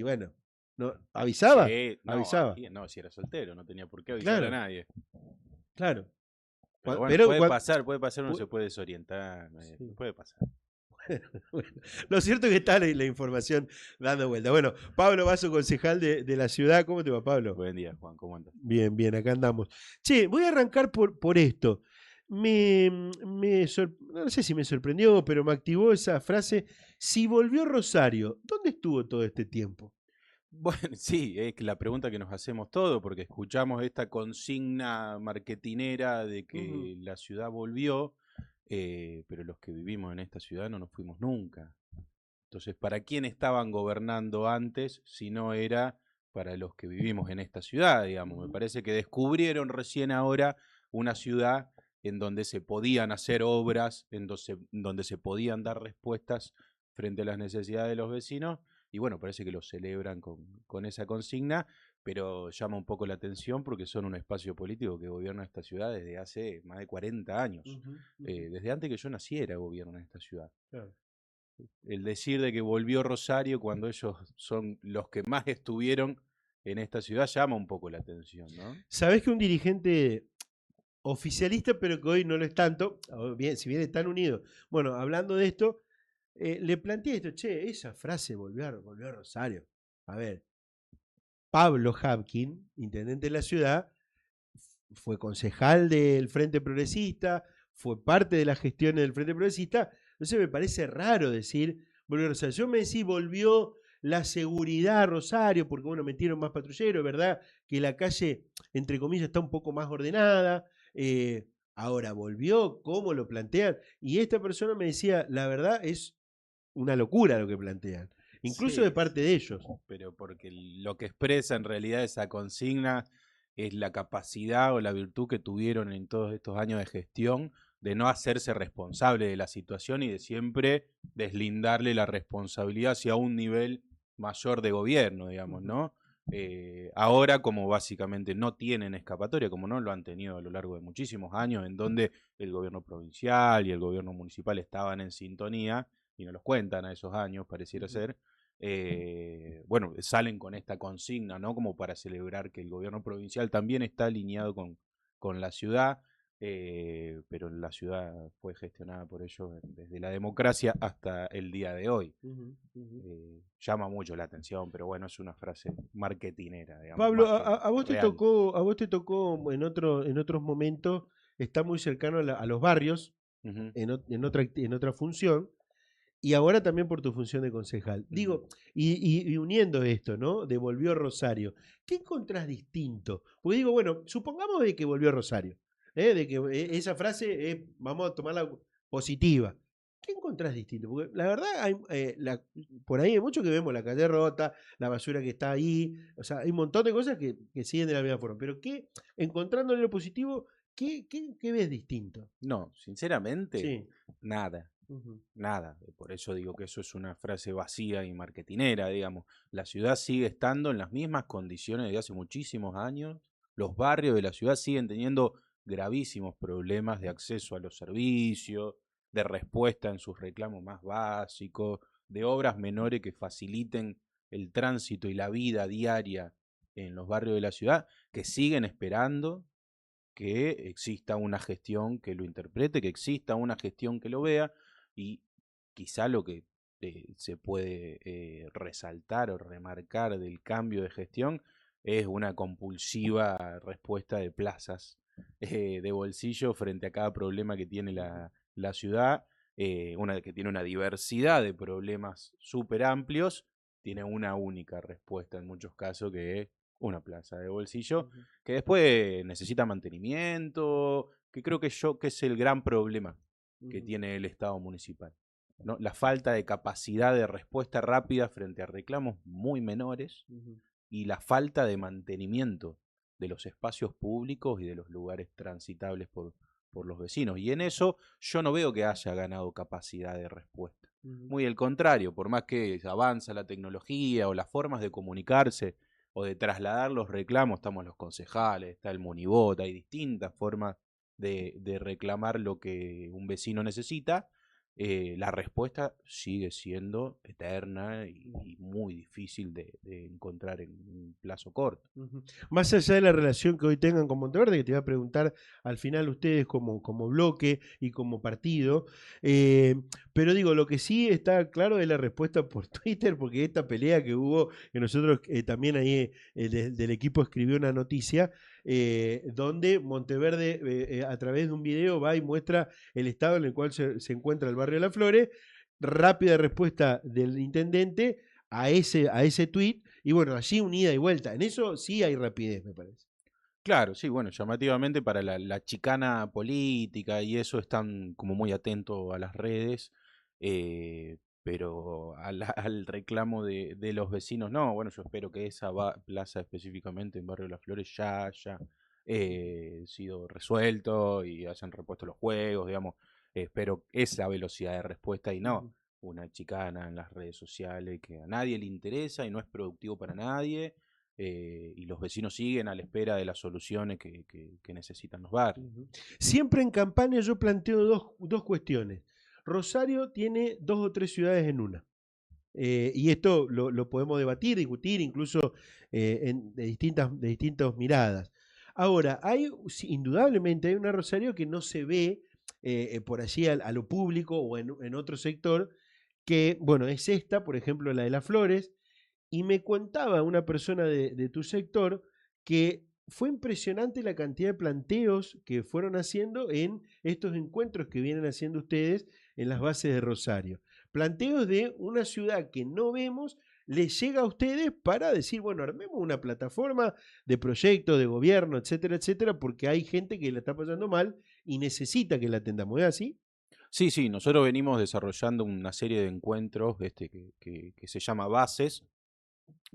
Y bueno, no, avisaba, Sí, no, avisaba, no, si era soltero, no tenía por qué avisar a claro, nadie. claro. Pero bueno, Pero puede pasar, uno se puede desorientar, sí. puede pasar. Bueno, lo cierto es que está la información dando vuelta. Bueno, Pablo Vaso, concejal de la ciudad. ¿Cómo te va, Pablo? Buen día, Juan, ¿cómo andas? Bien, bien, acá andamos. Che, voy a arrancar por esto. No sé si me sorprendió, pero me activó esa frase. Si volvió Rosario, ¿dónde estuvo todo este tiempo? Bueno, sí, es la pregunta que nos hacemos todos, porque escuchamos esta consigna marketinera de Ujú, que la ciudad volvió, pero los que vivimos en esta ciudad no nos fuimos nunca. Entonces, ¿para quién estaban gobernando antes si no era para los que vivimos en esta ciudad, digamos? Me ujú, parece que descubrieron recién ahora una ciudad en donde se podían hacer obras, donde se podían dar respuestas frente a las necesidades de los vecinos, y bueno, parece que lo celebran con esa consigna, pero llama un poco la atención porque son un espacio político que gobierna esta ciudad desde hace más de 40 años. ujú, ujú, Desde antes que yo naciera gobierna esta ciudad. claro. El decir de que volvió Rosario cuando ellos son los que más estuvieron en esta ciudad llama un poco la atención, ¿no? ¿Sabés que un dirigente oficialista, pero que hoy no lo es tanto, bien, si bien están unidos? Bueno, hablando de esto, le planteé esto, che, esa frase volvió a Rosario. A ver, Pablo Hapkin, intendente de la ciudad, fue concejal del Frente Progresista, fue parte de las gestiones del Frente Progresista. Entonces me parece raro decir volvió a Rosario. Yo me decía volvió la seguridad a Rosario, porque bueno, metieron más patrulleros, ¿verdad? Que la calle, entre comillas, está un poco más ordenada. Ahora volvió, ¿cómo lo plantean? Y esta persona me decía, la verdad es una locura lo que plantean, incluso de Sí, parte de ellos. pero porque lo que expresa en realidad esa consigna es la capacidad o la virtud que tuvieron en todos estos años de gestión de no hacerse responsable de la situación y de siempre deslindarle la responsabilidad hacia un nivel mayor de gobierno, digamos, Ujú, ¿no? Ahora, como básicamente no tienen escapatoria, como no lo han tenido a lo largo de muchísimos años, en donde el gobierno provincial y el gobierno municipal estaban en sintonía, y no los cuentan a esos años, pareciera ujú. ser, bueno, salen con esta consigna, ¿no? Como para celebrar que el gobierno provincial también está alineado con la ciudad, pero la ciudad fue gestionada por ellos desde la democracia hasta el día de hoy. Ujú, ujú. Llama mucho la atención, pero bueno, es una frase marketinera, digamos, Pablo, más que a vos real. a vos te tocó en otros momentos, está muy cercano a los barrios, Ujú, en otra función, y ahora también por tu función de concejal. ujú. Digo, y uniendo esto, ¿no? De volvió Rosario. ¿Qué encontrás distinto? Porque digo, bueno, supongamos de que volvió Rosario, de que esa frase vamos a tomarla positiva. ¿Qué encontrás distinto? Porque la verdad, por ahí hay mucho que vemos la calle rota, la basura que está ahí, o sea, hay un montón de cosas que siguen de la misma forma. Pero encontrándole lo positivo, ¿qué ves distinto? No, sinceramente, Sí. nada. Ujú, Nada, por eso digo que eso es una frase vacía y marketinera, digamos. La ciudad sigue estando en las mismas condiciones de hace muchísimos años. Los barrios de la ciudad siguen teniendo gravísimos problemas de acceso a los servicios, de respuesta en sus reclamos más básicos, de obras menores que faciliten el tránsito y la vida diaria en los barrios de la ciudad, que siguen esperando que exista una gestión que lo interprete, que exista una gestión que lo vea, y quizá lo que se puede resaltar o remarcar del cambio de gestión es una compulsiva respuesta de plazas de bolsillo frente a cada problema que tiene ujú. la ciudad, una que tiene una diversidad de problemas súper amplios, tiene una única respuesta en muchos casos que es una plaza de bolsillo Ujú, que después necesita mantenimiento, que creo que es el gran problema que ujú, tiene el Estado municipal, ¿no? La falta de capacidad de respuesta rápida frente a reclamos muy menores ujú. y la falta de mantenimiento de los espacios públicos y de los lugares transitables por los vecinos. Y en eso yo no veo que haya ganado capacidad de respuesta. Ujú, Muy al contrario, por más que avanza la tecnología o las formas de comunicarse o de trasladar los reclamos, estamos los concejales, está el monibot, hay distintas formas de reclamar lo que un vecino necesita. la respuesta sigue siendo eterna y muy difícil de encontrar en un plazo corto. Ujú. Más allá de la relación que hoy tengan con Monteverde, que te voy a preguntar al final ustedes como bloque y como partido, eh, pero digo, lo que sí está claro es la respuesta por Twitter, porque esta pelea que hubo, que nosotros también ahí del equipo escribió una noticia, donde Monteverde a través de un video va y muestra el estado en el cual se encuentra el barrio de Las Flores, rápida respuesta del intendente a ese tuit, y bueno, allí un ida y vuelta. En eso sí hay rapidez, me parece. Claro, sí, bueno, llamativamente para la chicana política y eso están como muy atentos a las redes, pero al reclamo de los vecinos, no, bueno, yo espero que esa plaza específicamente en Barrio Las Flores ya haya sido resuelto y hayan repuesto los juegos, digamos, espero esa velocidad de respuesta y no Ujú. una chicana en las redes sociales que a nadie le interesa y no es productivo para nadie y los vecinos siguen a la espera de las soluciones que necesitan los barrios. Ujú. Siempre en campaña yo planteo dos cuestiones. Rosario tiene dos o tres ciudades en una. Y esto lo podemos debatir, discutir, incluso de distintas miradas. Ahora, indudablemente hay una Rosario que no se ve por allí a lo público o en otro sector, que, bueno, es esta, por ejemplo, la de las flores, y me contaba una persona de tu sector que fue impresionante la cantidad de planteos que fueron haciendo en estos encuentros que vienen haciendo ustedes en las bases de Rosario. Planteos de una ciudad que no vemos, les llega a ustedes para decir, bueno, armemos una plataforma de proyectos, de gobierno, etcétera, etcétera, porque hay gente que la está pasando mal y necesita que la atendamos. ¿Es así? Sí, sí, nosotros venimos desarrollando una serie de encuentros que se llama Bases,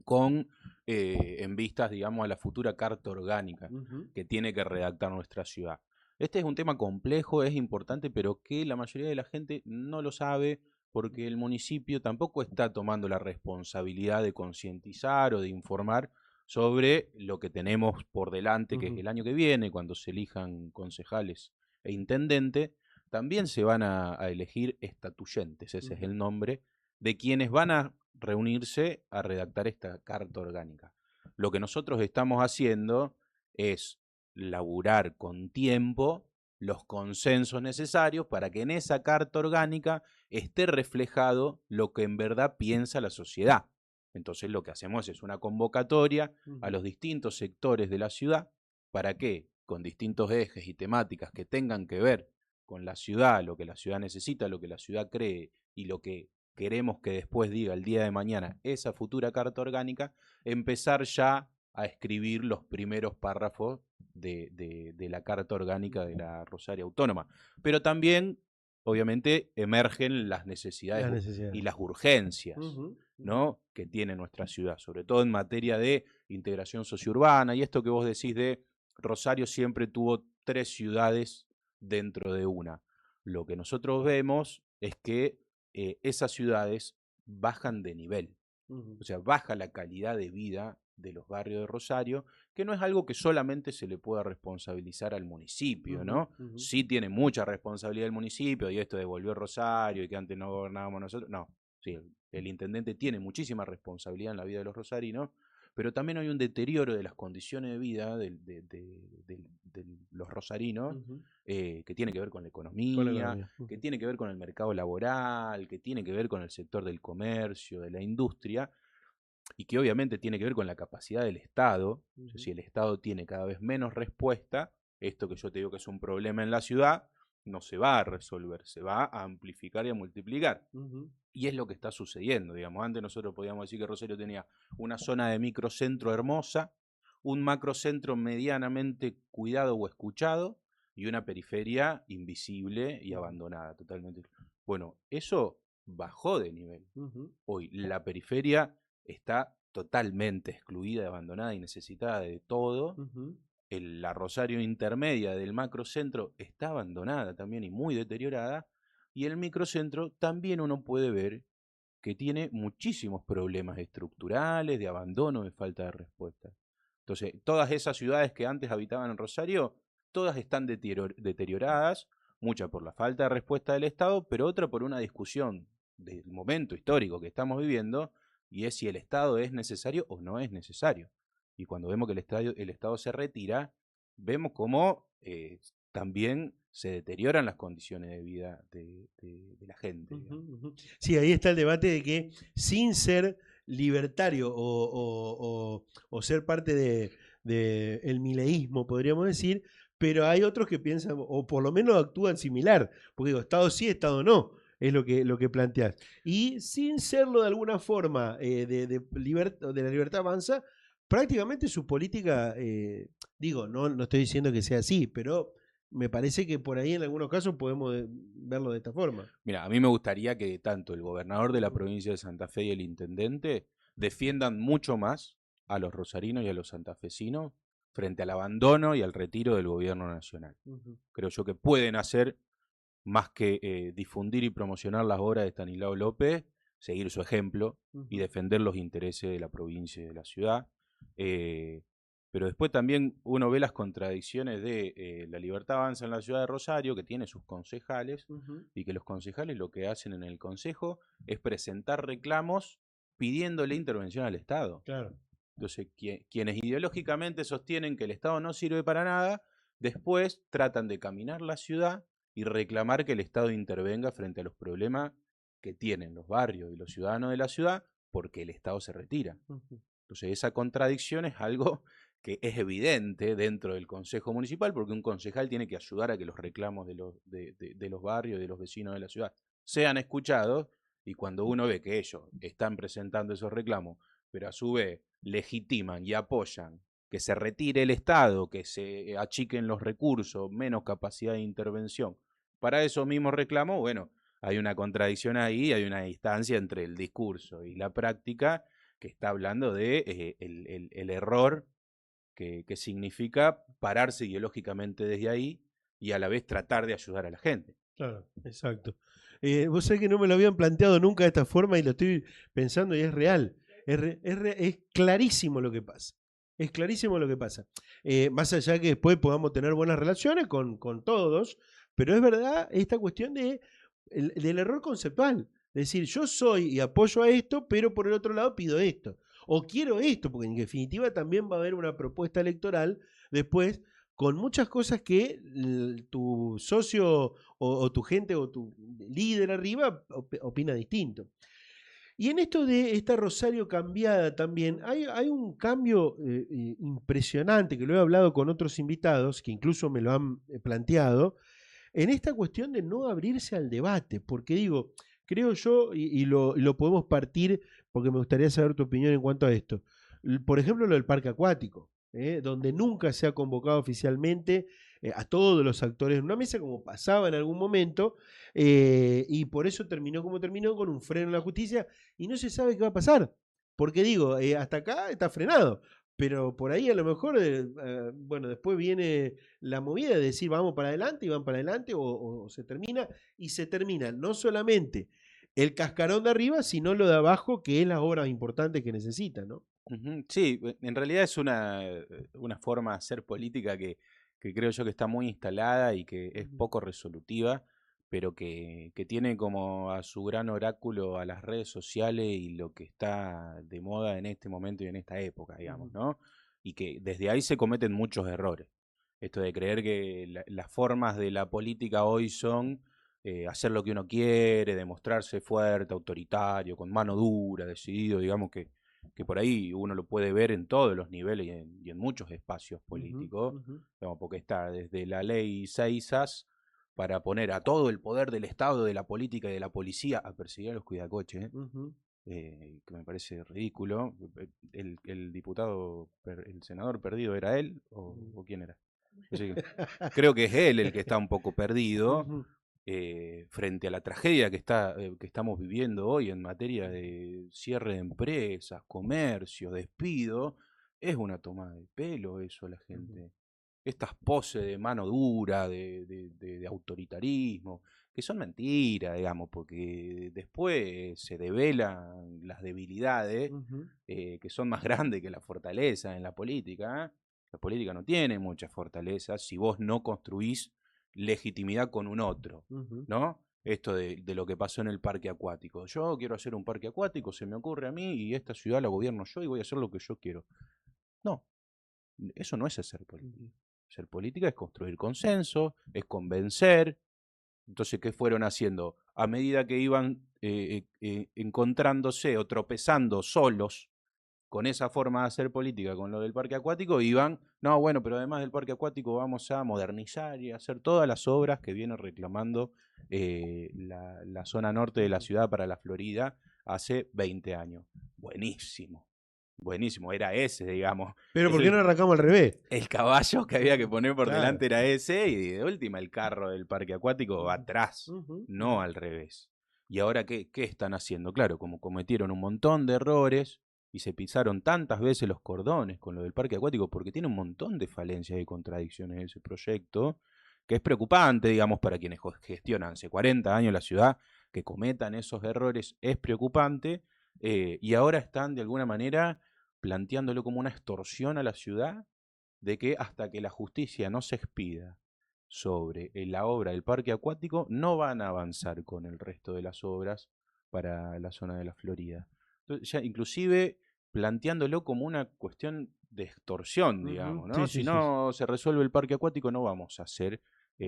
con en vistas, digamos, a la futura carta orgánica Ujú, que tiene que redactar nuestra ciudad. Este es un tema complejo, es importante, pero que la mayoría de la gente no lo sabe porque el municipio tampoco está tomando la responsabilidad de concientizar o de informar sobre lo que tenemos por delante, que es ujú, el año que viene, cuando se elijan concejales e intendente, también se van a elegir estatuyentes, ese es ujú, el nombre, de quienes van a reunirse a redactar esta carta orgánica. Lo que nosotros estamos haciendo es laburar con tiempo los consensos necesarios para que en esa carta orgánica esté reflejado lo que en verdad piensa la sociedad. Entonces lo que hacemos es una convocatoria a ujú, los distintos sectores de la ciudad para que, con distintos ejes y temáticas que tengan que ver con la ciudad, lo que la ciudad necesita, lo que la ciudad cree y lo que queremos que después diga el día de mañana esa futura carta orgánica, empezar ya a escribir los primeros párrafos de la carta orgánica de ujú. la Rosario Autónoma. Pero también, obviamente, emergen las necesidades Las y necesidades. las urgencias, Ujú, ujú, ¿no?, que tiene nuestra ciudad, sobre todo en materia de integración sociourbana y esto que vos decís de Rosario siempre tuvo 3 ciudades dentro de una. Lo que nosotros vemos es que esas ciudades bajan de nivel, ujú, o sea, baja la calidad de vida de los barrios de Rosario, que no es algo que solamente se le pueda responsabilizar al municipio, ujú, ¿no? ujú, Sí tiene mucha responsabilidad el municipio, y esto de volver Rosario y que antes no gobernábamos nosotros, no, sí, el intendente tiene muchísima responsabilidad en la vida de los rosarinos, pero también hay un deterioro de las condiciones de vida de los rosarinos ujú. que tiene que ver con la Con la economía, economía. que Ujú, tiene que ver con el mercado laboral, que tiene que ver con el sector del comercio, de la industria, y que obviamente tiene que ver con la capacidad del Estado. O sea, ujú, si el Estado tiene cada vez menos respuesta, esto que yo te digo que es un problema en la ciudad, no se va a resolver, se va a amplificar y a multiplicar. ujú, Y es lo que está sucediendo, digamos. Antes nosotros podíamos decir que Rosario tenía una zona de microcentro hermosa, un macrocentro medianamente cuidado o escuchado y una periferia invisible y ujú, abandonada totalmente. Bueno, eso bajó de nivel. ujú, Hoy la periferia está totalmente excluida, abandonada y necesitada de todo. ujú, La Rosario intermedia del macrocentro está abandonada también y muy deteriorada. Y el microcentro también uno puede ver que tiene muchísimos problemas estructurales, de abandono, de falta de respuesta. Entonces, todas esas ciudades que antes habitaban en Rosario, todas están deterioradas, mucha por la falta de respuesta del Estado, pero otra por una discusión del momento histórico que estamos viviendo, y es si el Estado es necesario o no es necesario. Y cuando vemos que el Estado se retira, vemos cómo también se deterioran las condiciones de vida de la gente. Sí, ahí está el debate de que sin ser libertario o ser parte de el mileísmo, podríamos decir, pero hay otros que piensan, o por lo menos actúan similar, porque digo, Estado sí, Estado no, es lo que planteas. Y sin serlo de alguna forma de la libertad avanza, prácticamente su política, digo, no estoy diciendo que sea así, pero me parece que por ahí en algunos casos podemos verlo de esta forma. Mira, a mí me gustaría que tanto el gobernador de la provincia de Santa Fe y el intendente defiendan mucho más a los rosarinos y a los santafesinos frente al abandono y al retiro del gobierno nacional. Creo yo que pueden hacer más que difundir y promocionar las obras de Estanislao López, seguir su ejemplo y defender los intereses de la provincia y de la ciudad. Pero después también uno ve las contradicciones de la Libertad Avanza en la ciudad de Rosario, que tiene sus concejales, y que los concejales lo que hacen en el consejo es presentar reclamos pidiéndole intervención al Estado. Claro. Entonces, quienes ideológicamente sostienen que el Estado no sirve para nada, después tratan de caminar la ciudad y reclamar que el Estado intervenga frente a los problemas que tienen los barrios y los ciudadanos de la ciudad porque el Estado se retira. Entonces, esa contradicción es algo que es evidente dentro del Consejo Municipal, porque un concejal tiene que ayudar a que los reclamos de los barrios y de los vecinos de la ciudad sean escuchados, y cuando uno ve que ellos están presentando esos reclamos, pero a su vez legitiman y apoyan que se retire el Estado, que se achiquen los recursos, menos capacidad de intervención, para esos mismos reclamos, bueno, hay una contradicción ahí, hay una distancia entre el discurso y la práctica que está hablando de el error que significa pararse ideológicamente desde ahí y a la vez tratar de ayudar a la gente. Claro, exacto. Vos sabés que no me lo habían planteado nunca de esta forma y lo estoy pensando y es real. Es clarísimo lo que pasa. Es clarísimo lo que pasa. Más allá que después podamos tener buenas relaciones con todos, pero es verdad esta cuestión del error conceptual. Es decir, yo soy y apoyo a esto, pero por el otro lado pido esto. O quiero esto, porque en definitiva también va a haber una propuesta electoral después con muchas cosas que tu socio o tu gente o tu líder arriba opina distinto. Y en esto de esta Rosario cambiada también, hay un cambio impresionante, que lo he hablado con otros invitados, que incluso me lo han planteado, en esta cuestión de no abrirse al debate, porque digo, creo yo, y lo podemos partir, porque me gustaría saber tu opinión en cuanto a esto. Por ejemplo, lo del parque acuático, donde nunca se ha convocado oficialmente a todos los actores en una mesa, como pasaba en algún momento, y por eso terminó como terminó, con un freno en la justicia, y no se sabe qué va a pasar. Porque digo, hasta acá está frenado, pero por ahí a lo mejor, bueno, después viene la movida de decir vamos para adelante y van para adelante o se termina y se termina no solamente el cascarón de arriba, sino lo de abajo, que es las obras importantes que necesitan, ¿no? Sí, en realidad es una forma de hacer política que creo yo que está muy instalada y que es poco resolutiva, pero que tiene como a su gran oráculo a las redes sociales y lo que está de moda en este momento y en esta época, digamos, ¿no? Y que desde ahí se cometen muchos errores. Esto de creer que las formas de la política hoy son hacer lo que uno quiere, demostrarse fuerte, autoritario, con mano dura, decidido, digamos que por ahí uno lo puede ver en todos los niveles y en muchos espacios políticos, digamos, porque está desde la ley 6 para poner a todo el poder del Estado, de la política y de la policía a perseguir a los cuidacoches, que me parece ridículo. El diputado, el senador perdido, ¿era él o quién era? Creo que es él el que está un poco perdido frente a la tragedia que estamos viviendo hoy en materia de cierre de empresas, comercio, despido. Es una toma de pelo eso a la gente. Estas poses de mano dura, de autoritarismo, que son mentiras, digamos, porque después se develan las debilidades que son más grandes que la fortaleza en la política. La política no tiene mucha fortaleza si vos no construís legitimidad con un otro, Ujú. ¿no? Esto de lo que pasó en el parque acuático. Yo quiero hacer un parque acuático, se me ocurre a mí y esta ciudad la gobierno yo y voy a hacer lo que yo quiero. No, eso no es hacer política. Ujú. Hacer política es construir consenso, es convencer. Entonces, ¿qué fueron haciendo? A medida que iban encontrándose o tropezando solos con esa forma de hacer política, con lo del parque acuático, iban, no, bueno, pero además del parque acuático vamos a modernizar y hacer todas las obras que viene reclamando la zona norte de la ciudad para la Florida hace 20 años. Buenísimo, buenísimo, era ese, digamos. Pero Es ¿por qué no arrancamos al revés? el caballo que había que poner por Claro. delante era ese y de última el carro del parque acuático va atrás, Ujú, no ujú. al revés. ¿Y ahora qué están haciendo? Claro, como cometieron un montón de errores y se pisaron tantas veces los cordones con lo del parque acuático porque tiene un montón de falencias y contradicciones ese proyecto, que es preocupante, digamos, para quienes gestionan hace 40 años la ciudad, que cometan esos errores es preocupante, y ahora están de alguna manera planteándolo como una extorsión a la ciudad de que hasta que la justicia no se expida sobre la obra del parque acuático, no van a avanzar con el resto de las obras para la zona de la Florida. Entonces, ya inclusive planteándolo como una cuestión de extorsión, Ujú. digamos, ¿no? Sí, Si sí, sí, sí. no se resuelve el parque acuático, no vamos a hacer,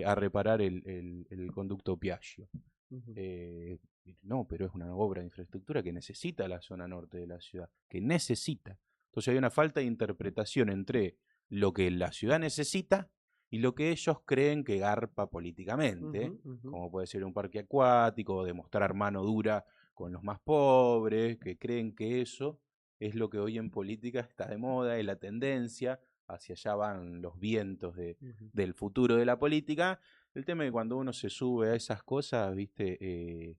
a reparar el conducto Piaggio. Ujú. Eh, no, pero es una obra de infraestructura que necesita la zona norte de la ciudad, que necesita. Entonces hay una falta de interpretación entre lo que la ciudad necesita y lo que ellos creen que garpa políticamente, Ujú, ujú. como puede ser un parque acuático, demostrar mano dura con los más pobres, que creen que eso es lo que hoy en política está de moda, es la tendencia, hacia allá van los vientos Ujú. del futuro de la política. El tema es que cuando uno se sube a esas cosas, viste,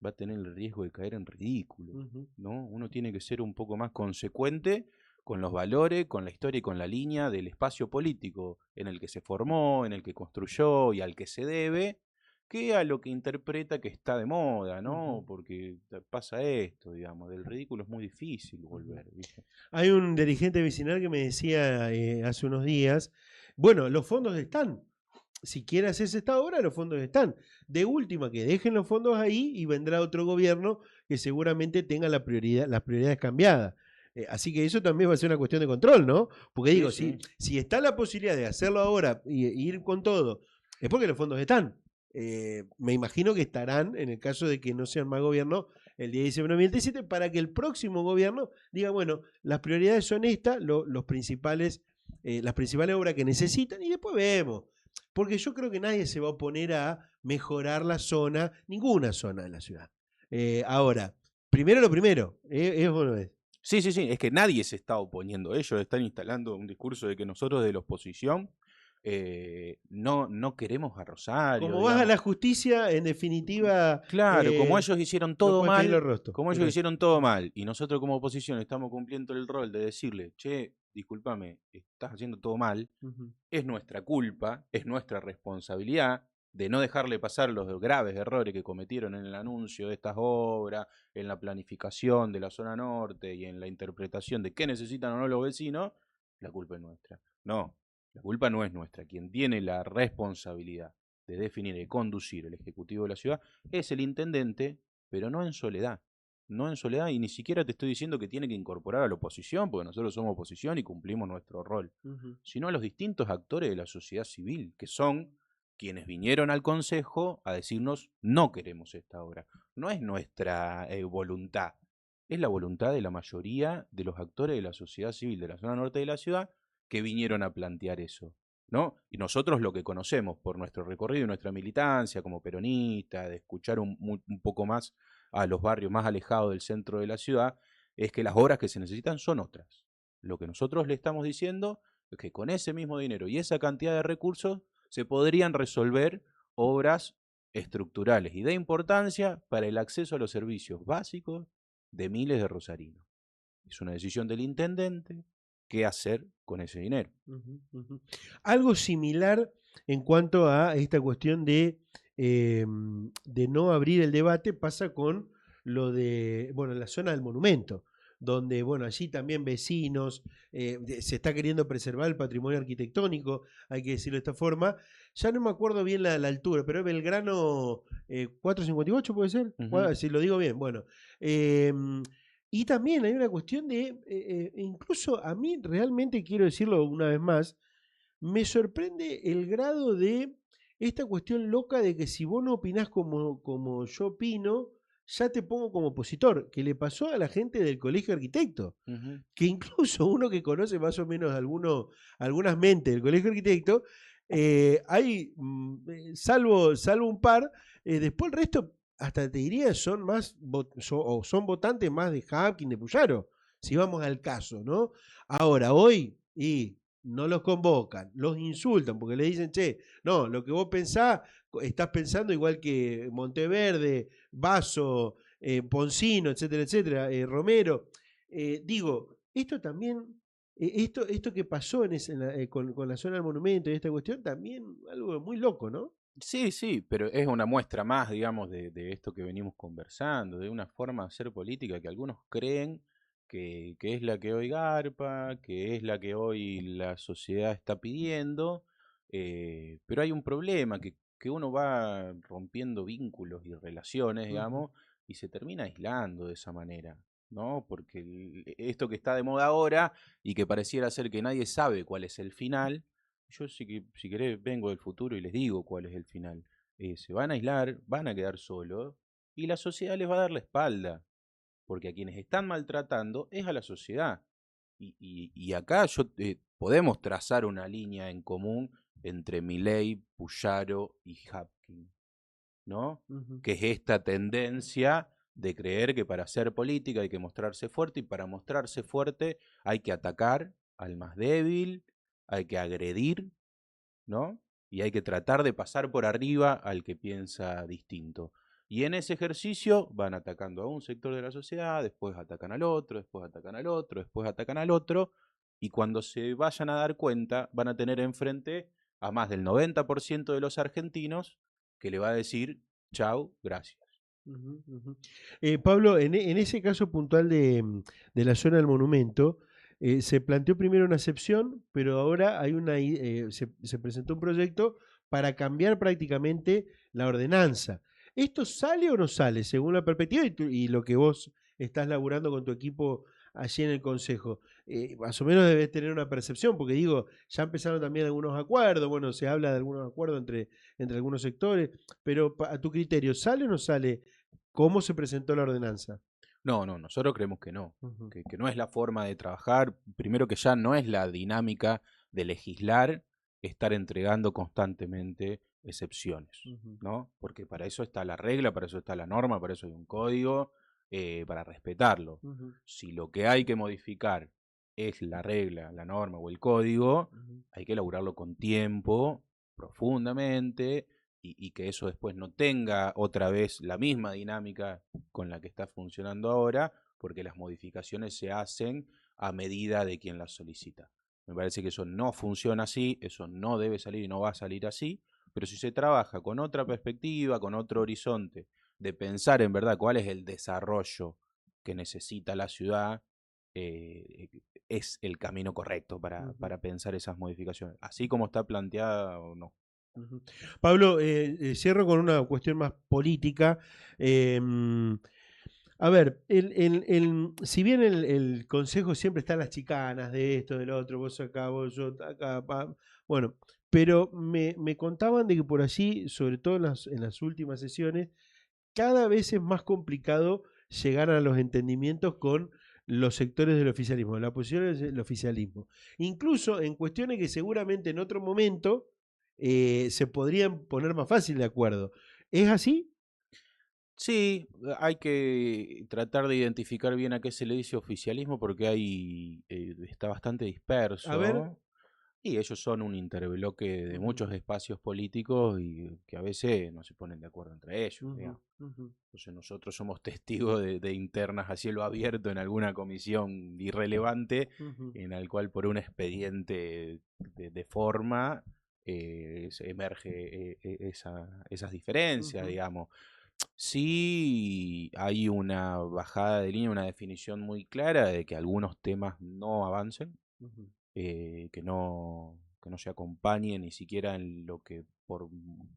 va a tener el riesgo de caer en ridículo, Ujú. ¿no? Uno tiene que ser un poco más consecuente con los valores, con la historia y con la línea del espacio político en el que se formó, en el que construyó y al que se debe, que a lo que interpreta que está de moda, ¿no? Ujú. Porque pasa esto, digamos, del ridículo es muy difícil Ujú. volver, ¿viste? Hay un dirigente vecinal que me decía hace unos días, bueno, los fondos están. Si quiere hacerse esta obra, los fondos están. De última, que dejen los fondos ahí y vendrá otro gobierno que seguramente tenga las prioridades cambiadas. Así que eso también va a ser una cuestión de control, ¿no? Porque Sí, digo, si, sí. si está la posibilidad de hacerlo ahora y ir con todo, es porque los fondos están. Me imagino que estarán, en el caso de que no sean más gobierno, el día 19 de 2017, para que el próximo gobierno diga, bueno, las prioridades son estas, las principales obras que necesitan, y después vemos. Porque yo creo que nadie se va a oponer a mejorar la zona, ninguna zona de la ciudad. Ahora, primero lo primero, bueno, Sí, sí, sí, es que nadie se está oponiendo. Ellos están instalando un discurso de que nosotros de la oposición no queremos a Rosario, como vas a digamos. la justicia, en definitiva, Claro, como ellos hicieron no todo puedes pedirle mal, el rostro. como ellos hicieron todo mal, y nosotros como oposición estamos cumpliendo el rol de decirle, che, discúlpame, estás haciendo todo mal, Ujú. es nuestra culpa, es nuestra responsabilidad de no dejarle pasar los graves errores que cometieron en el anuncio de estas obras, en la planificación de la zona norte y en la interpretación de qué necesitan o no los vecinos, la culpa es nuestra. No, la culpa no es nuestra. Quien tiene la responsabilidad de definir y conducir el ejecutivo de la ciudad es el intendente, pero no en soledad. No en soledad, y ni siquiera te estoy diciendo que tiene que incorporar a la oposición, porque nosotros somos oposición y cumplimos nuestro rol, Ujú. sino a los distintos actores de la sociedad civil, que son quienes vinieron al Consejo a decirnos no queremos esta obra. No es nuestra voluntad, es la voluntad de la mayoría de los actores de la sociedad civil de la zona norte de la ciudad que vinieron a plantear eso, ¿no? Y nosotros lo que conocemos por nuestro recorrido y nuestra militancia como peronista, de escuchar un poco más a los barrios más alejados del centro de la ciudad, es que las obras que se necesitan son otras. Lo que nosotros le estamos diciendo es que con ese mismo dinero y esa cantidad de recursos se podrían resolver obras estructurales y de importancia para el acceso a los servicios básicos de miles de rosarinos. Es una decisión del intendente qué hacer con ese dinero. Ujú, ujú. Algo similar en cuanto a esta cuestión de no abrir el debate pasa con lo de, bueno, la zona del monumento. donde, bueno, allí también vecinos, se está queriendo preservar el patrimonio arquitectónico, hay que decirlo de esta forma. Ya no me acuerdo bien la altura, pero es Belgrano 458, ¿puede ser? Ujú. Si lo digo bien, bueno. Y también hay una cuestión de, incluso a mí realmente quiero decirlo una vez más, me sorprende el grado de esta cuestión loca de que si vos no opinás como yo opino, ya te pongo como opositor, que le pasó a la gente del colegio de arquitectos, Ujú. que incluso uno que conoce más o menos algunas mentes del colegio de arquitectos, hay, salvo un par, después el resto, hasta te diría, son más, o son votantes más de Hapkin, de Puyaro, si vamos al caso, ¿no? Ahora, hoy, y no los convocan, los insultan porque le dicen, che, no, lo que vos pensás, estás pensando igual que Monteverde, Basso, Poncino, etcétera, etcétera, Romero. Digo, esto también, esto que pasó con la zona del monumento y esta cuestión, también algo muy loco, ¿no? Sí, sí, pero es una muestra más, digamos, de esto que venimos conversando, de una forma de hacer política que algunos creen que es la que hoy garpa, que es la que hoy la sociedad está pidiendo, pero hay un problema, que uno va rompiendo vínculos y relaciones, Ujú, digamos, y se termina aislando de esa manera, ¿no? Porque esto que está de moda ahora y que pareciera ser que nadie sabe cuál es el final, yo si querés vengo del futuro y les digo cuál es el final. Se van a aislar, van a quedar solos y la sociedad les va a dar la espalda, porque a quienes están maltratando es a la sociedad. Y acá podemos trazar una línea en común entre Milei, Puyaro y Hapkin, ¿no? ujú, Que es esta tendencia de creer que para hacer política hay que mostrarse fuerte y para mostrarse fuerte hay que atacar al más débil, hay que agredir, ¿no? Y hay que tratar de pasar por arriba al que piensa distinto. Y en ese ejercicio van atacando a un sector de la sociedad, después atacan al otro, después atacan al otro, después atacan al otro, y cuando se vayan a dar cuenta van a tener enfrente a más del 90% de los argentinos que le va a decir, chau, gracias. ujú, ujú. Pablo, en ese caso puntual de la zona del monumento, se planteó primero una excepción, pero ahora se presentó un proyecto para cambiar prácticamente la ordenanza. ¿Esto sale o no sale, según la perspectiva y lo que vos estás laburando con tu equipo allí en el Consejo? Más o menos debes tener una percepción, porque digo, ya empezaron también algunos acuerdos, bueno, se habla de algunos acuerdos entre algunos sectores, pero a tu criterio, ¿sale o no sale? ¿Cómo se presentó la ordenanza? No, no, nosotros creemos que no, Ujú, que no es la forma de trabajar. Primero que ya no es la dinámica de legislar, estar entregando constantemente excepciones, ujú, ¿no? Porque para eso está la regla, para eso está la norma, para eso hay un código, para respetarlo. ujú, Si lo que hay que modificar es la regla, la norma o el código, ujú, hay que elaborarlo con tiempo, profundamente, y que eso después no tenga otra vez la misma dinámica con la que está funcionando ahora, porque las modificaciones se hacen a medida de quien las solicita. Me parece que eso no funciona así, eso no debe salir y no va a salir así, pero si se trabaja con otra perspectiva, con otro horizonte, de pensar en verdad cuál es el desarrollo que necesita la ciudad, eh, es el camino correcto ujú, para pensar esas modificaciones. Así como está planteada o no. ujú. Pablo, cierro con una cuestión más política. A ver, si bien el consejo siempre está en las chicanas de esto, del otro, vos acá, vos yo acá, bueno, pero me contaban de que por allí, sobre todo en las últimas sesiones, cada vez es más complicado llegar a los entendimientos con los sectores del oficialismo, la posición del oficialismo. Incluso en cuestiones que seguramente en otro momento se podrían poner más fácil de acuerdo. ¿Es así? Sí, hay que tratar de identificar bien a qué se le dice oficialismo porque está bastante A ver. disperso y ellos son un interbloque de Ujú, muchos espacios políticos y que a veces no se ponen de acuerdo entre ellos, ujú, digamos. ujú, Entonces nosotros somos testigos de internas a cielo abierto en alguna comisión irrelevante ujú, en el cual por un expediente de forma emerge esas diferencias, ujú, digamos. Sí hay una bajada de línea, una definición muy clara de que algunos temas no avancen, Ujú. que no se acompañe ni siquiera en lo que por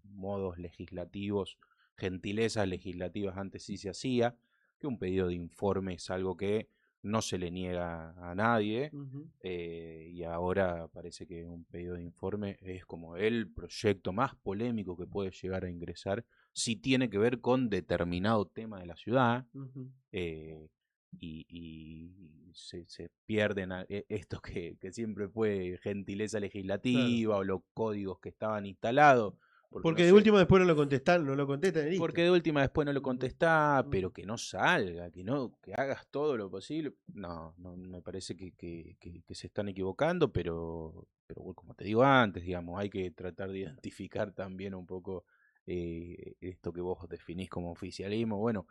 modos legislativos, gentilezas legislativas antes sí se hacía, que un pedido de informe es algo que no se le niega a nadie, Ujú. y ahora parece que un pedido de informe es como el proyecto más polémico que puede llegar a ingresar si tiene que ver con determinado tema de la ciudad, Ujú. eh, y se pierden esto que siempre fue gentileza Claro. legislativa o los códigos que estaban instalados, porque no Porque de sé, última después no lo contestan, no lo contestan y porque listo. de última después no lo Ujú. contestás, pero Ujú. que no salga, que no, que hagas todo lo posible. No, no me parece que se están equivocando, pero bueno, como te digo antes, digamos, hay que tratar de identificar también un poco esto que vos definís como oficialismo. Bueno,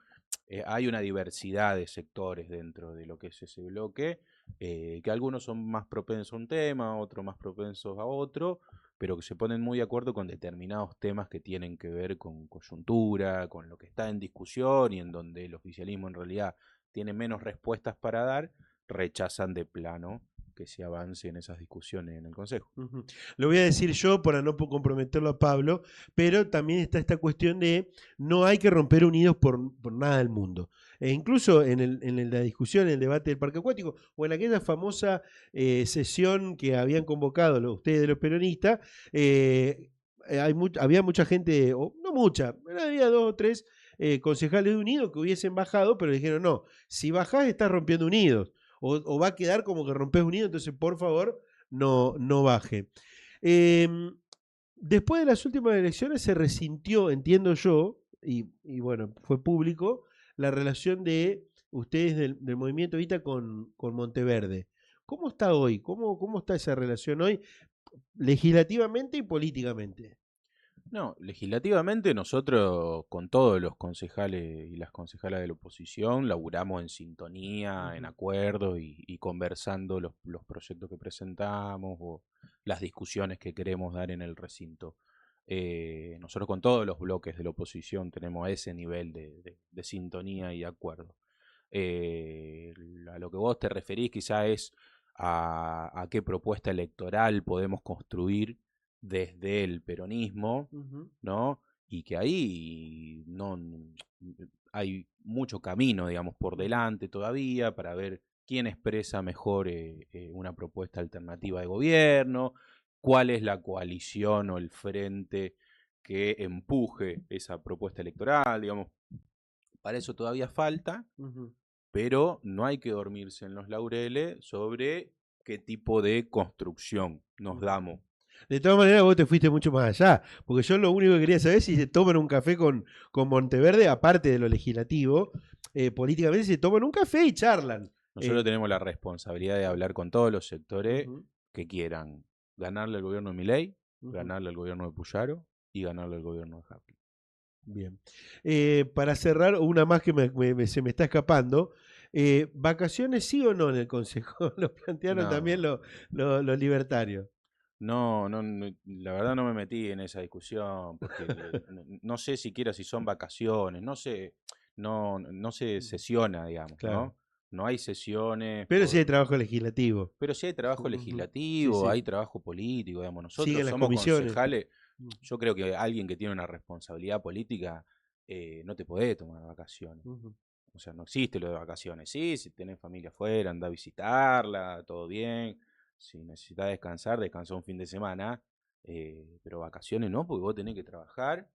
hay una diversidad de sectores dentro de lo que es ese bloque, que algunos son más propensos a un tema, otros más propensos a otro, pero que se ponen muy de acuerdo con determinados temas que tienen que ver con coyuntura, con lo que está en discusión y en donde el oficialismo en realidad tiene menos respuestas para dar, rechazan de plano que se avance en esas discusiones en el Consejo. Ujú. Lo voy a decir yo para no comprometerlo a Pablo, pero también está esta cuestión de no hay que romper unidos por nada del mundo. E incluso la discusión, en el debate del parque acuático, o en aquella famosa sesión que habían convocado ustedes de los peronistas, había mucha gente, o no mucha, pero había dos o tres concejales de Unidos que hubiesen bajado, pero dijeron, no, si bajás estás rompiendo Unidos, o va a quedar como que rompes Unidos, entonces por favor no baje. Eh, Después de las últimas elecciones se resintió, entiendo yo, y bueno, fue público, la relación de ustedes del movimiento Evita con Monteverde. ¿Cómo está hoy? ¿Cómo está esa relación hoy, legislativamente y políticamente? No, legislativamente nosotros con todos los concejales y las concejalas de la oposición laburamos en sintonía, en Ujú. acuerdo y conversando los proyectos que presentamos o las discusiones que queremos dar en el recinto. Nosotros con todos los bloques de la oposición tenemos ese nivel de sintonía y de acuerdo. A lo que vos te referís quizá es a qué propuesta electoral podemos construir desde el peronismo, Ujú. ¿no? Y que ahí no hay mucho camino, digamos, por Ujú. delante todavía para ver quién expresa mejor una propuesta alternativa de gobierno, cuál es la coalición o el frente que empuje esa propuesta electoral, digamos, para eso todavía falta, Ujú. pero no hay que dormirse en los laureles sobre qué tipo de construcción nos Ujú. damos. De todas maneras, vos te fuiste mucho más allá, porque yo lo único que quería saber es si se toman un café con Monteverde, aparte de lo legislativo, políticamente se toman un café y charlan. Nosotros tenemos la responsabilidad de hablar con todos los sectores Ujú. que quieran ganarle al gobierno de Milei, Ujú. ganarle al gobierno de Puyaro y ganarle al gobierno de Hackett. Bien. Para cerrar, una más que se me está escapando. ¿Vacaciones sí o no en el Consejo? Lo plantearon también No, los libertarios. la verdad no me metí en esa discusión porque no sé siquiera si son vacaciones, no sé, no se Ujú. sesiona, digamos, Claro. ¿no? No hay sesiones Pero sí hay por, trabajo legislativo. pero sí hay trabajo Ujú. Sí, legislativo, sí. hay trabajo político, digamos. Nosotros Siguen las somos comisiones. concejales. Ujú. Yo creo que alguien que tiene una responsabilidad política no te puede tomar vacaciones. Ujú. O sea, no existe lo de vacaciones. Sí, si tenés familia afuera, anda a visitarla, todo bien. Si necesitas descansar, descansa un fin de semana. Pero vacaciones no, porque vos tenés que trabajar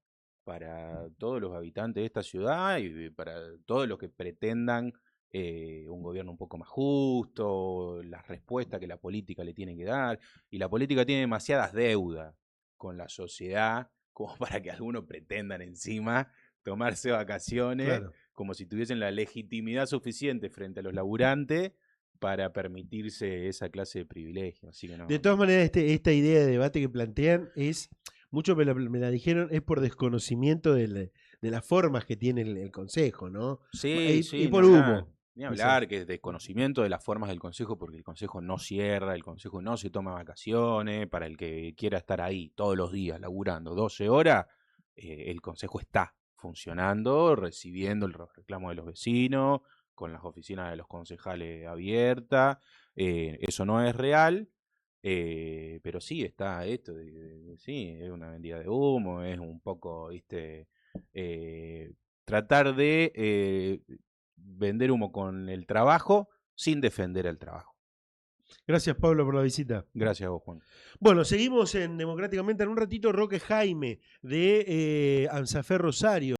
para todos los habitantes de esta ciudad y para todos los que pretendan un gobierno un poco más justo, las respuestas que la política le tiene que dar. Y la política tiene demasiadas deudas con la sociedad como para que algunos pretendan encima tomarse vacaciones Claro. como si tuviesen la legitimidad suficiente frente a los laburantes para permitirse esa clase de privilegios. Así que De no, todas no. maneras, esta idea de debate que plantean es, muchos me la dijeron, es por desconocimiento de las formas que tiene el Consejo, ¿no? Sí, Y sí, ni por hablar. humo, Ni dicen. hablar que es desconocimiento de las formas del Consejo, porque el Consejo no cierra, el Consejo no se toma vacaciones, para el que quiera estar ahí todos los días laburando 12 horas, el Consejo está, funcionando, recibiendo los reclamos de los vecinos, con las oficinas de los concejales abiertas. Eso no es real, pero sí está esto, sí, es una vendida de humo, es un poco, ¿viste? Tratar de vender humo con el trabajo sin defender el trabajo. Gracias, Pablo, por la visita. Gracias a vos, Juan. Bueno, seguimos en Democráticamente en un ratito. Roque Jaime de Ansafer Rosario.